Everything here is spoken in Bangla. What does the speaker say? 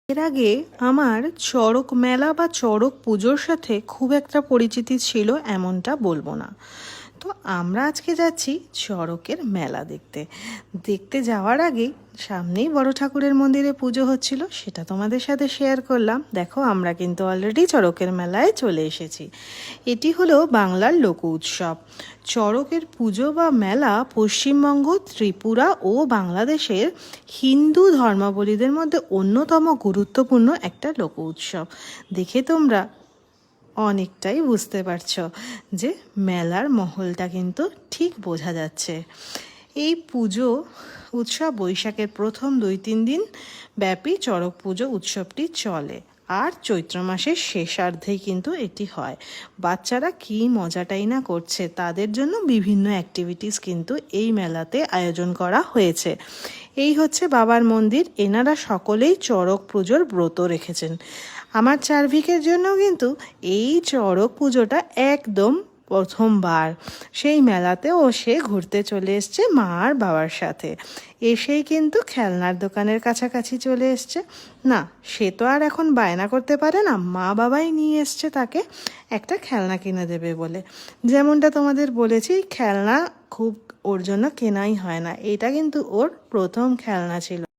এর আগে আমার চড়ক মেলা বা চড়ক পুজোর সাথে খুব একটা পরিচিতি ছিল এমনটা বলবো না। তো আমরা আজকে যাচ্ছি চড়কের মেলা দেখতে। দেখতে যাওয়ার আগেই সামনেই বড় ঠাকুরের মন্দিরে পুজো হচ্ছিল, সেটা তোমাদের সাথে শেয়ার করলাম। দেখো, আমরা কিন্তু অলরেডি চড়কের মেলায় চলে এসেছি। এটি হলো বাংলার লোক উৎসব। চড়কের পুজো বা মেলা পশ্চিমবঙ্গ, ত্রিপুরা ও বাংলাদেশের হিন্দু ধর্মাবলীদের মধ্যে অন্যতম গুরুত্বপূর্ণ একটা লোক উৎসব। দেখে তোমরা অনেকটাই বুঝতে পারছো যে মেলার মহলটা কিন্তু ঠিক বোঝা যাচ্ছে। এই পুজো উৎসব বৈশাখের প্রথম 2-3 দিন ব্যাপী চড়ক পুজো উৎসবটি চলে, আর চৈত্র মাসের শেষার্ধেই কিন্তু এটি হয়। বাচ্চারা কি মজাটাই না করছে, তাদের জন্য বিভিন্ন অ্যাক্টিভিটিস কিন্তু এই মেলাতে আয়োজন করা হয়েছে। এই হচ্ছে বাবার মন্দির, এনারা সকলেই চড়ক পুজোর ব্রত রেখেছেন। আমার চার্ভিকের জন্য কিন্তু এই চড়ক পুজোটা একদম প্রথমবার। সেই মেলাতেও সে ঘুরতে চলে এসছে মা আর বাবার সাথে। এসেই কিন্তু খেলনার দোকানের কাছাকাছি চলে এসছে। না, সে তো আর এখন বায়না করতে পারে না, মা বাবাই নিয়ে এসছে তাকে একটা খেলনা কিনে দেবে বলে। যেমনটা তোমাদের বলেছি, খেলনা খুব ওর জন্য কেনাই হয় না, এটা কিন্তু ওর প্রথম খেলনা ছিল।